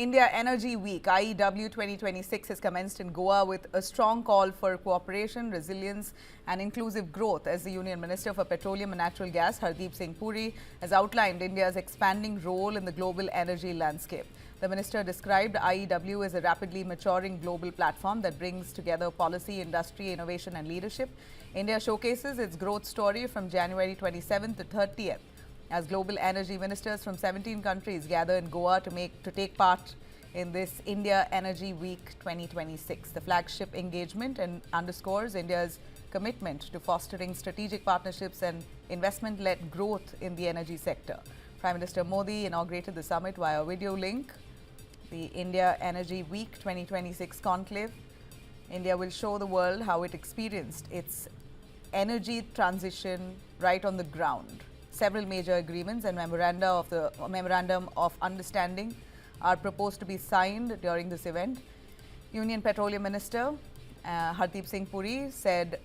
India Energy Week, IEW 2026, has commenced in Goa with a strong call for cooperation, resilience and inclusive growth as the Union Minister for Petroleum and Natural Gas, Hardeep Singh Puri, has outlined India's expanding role in the global energy landscape. The minister described IEW as a rapidly maturing global platform that brings together policy, industry, innovation and leadership. India showcases its growth story from January 27th to 30th. As global energy ministers from 17 countries gather in Goa to take part in this India Energy Week 2026. The flagship engagement underscores India's commitment to fostering strategic partnerships and investment-led growth in the energy sector. Prime Minister Modi inaugurated the summit via video link. The India Energy Week 2026 conclave. India will show the world how it experienced its energy transition right on the ground. Several major agreements and memorandum of understanding are proposed to be signed during this event. Union Petroleum Minister Hardeep Singh Puri said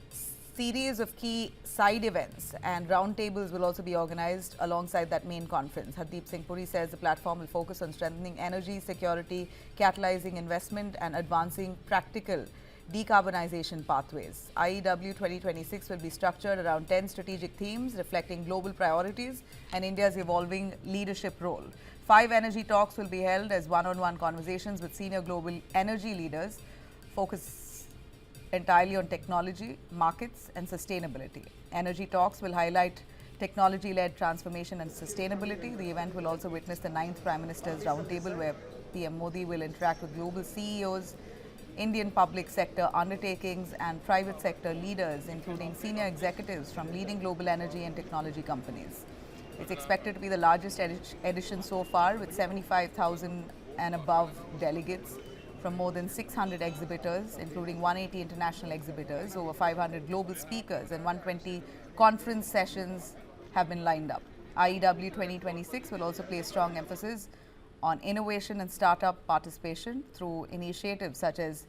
series of key side events and roundtables will also be organized alongside that main conference. Hardeep Singh Puri says the platform will focus on strengthening energy security, catalyzing investment and advancing practical decarbonization pathways. IEW 2026 will be structured around 10 strategic themes reflecting global priorities and India's evolving leadership role. 5 energy talks will be held as one-on-one conversations with senior global energy leaders, focus entirely on technology, markets and sustainability. Energy talks will highlight technology-led transformation and sustainability. The event will also witness the 9th Prime Minister's Roundtable, where PM Modi will interact with global CEOs, Indian public sector undertakings and private sector leaders, including senior executives from leading global energy and technology companies. It's expected to be the largest edition so far, with 75,000 and above delegates from more than 600 exhibitors, including 180 international exhibitors, over 500 global speakers and 120 conference sessions have been lined up. IEW 2026 will also place strong emphasis on innovation and startup participation through initiatives such as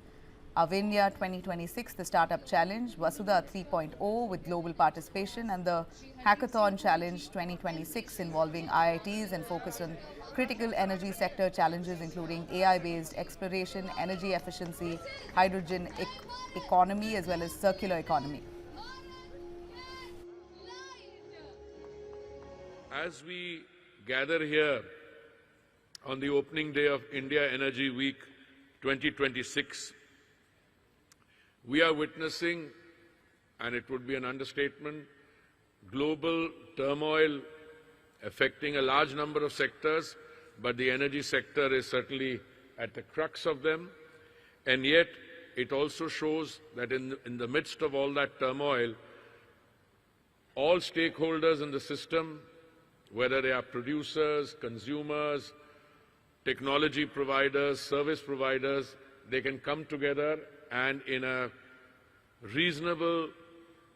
Avinya 2026, the Startup Challenge, Vasudha 3.0 with global participation, and the Hackathon Challenge 2026 involving IITs and focused on critical energy sector challenges including AI-based exploration, energy efficiency, hydrogen economy as well as circular economy. As we gather here on the opening day of India Energy Week 2026, we are witnessing, and it would be an understatement, global turmoil affecting a large number of sectors, but the energy sector is certainly at the crux of them. And yet, it also shows that in the midst of all that turmoil, all stakeholders in the system, whether they are producers, consumers, technology providers, service providers, they can come together and in a reasonable,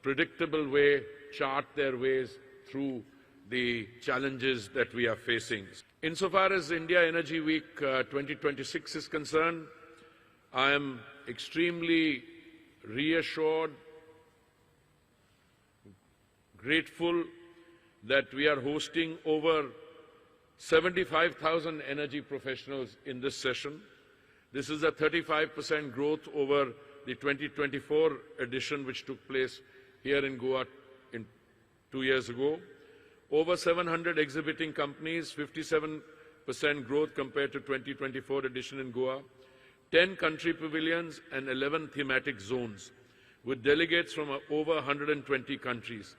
predictable way chart their ways through the challenges that we are facing. Insofar as India Energy Week 2026 is concerned, I am extremely reassured, grateful that we are hosting over 75,000 energy professionals in this session. This is a 35% growth over the 2024 edition, which took place here in Goa 2 years ago. Over 700 exhibiting companies, 57% growth compared to 2024 edition in Goa. 10 country pavilions and 11 thematic zones, with delegates from over 120 countries.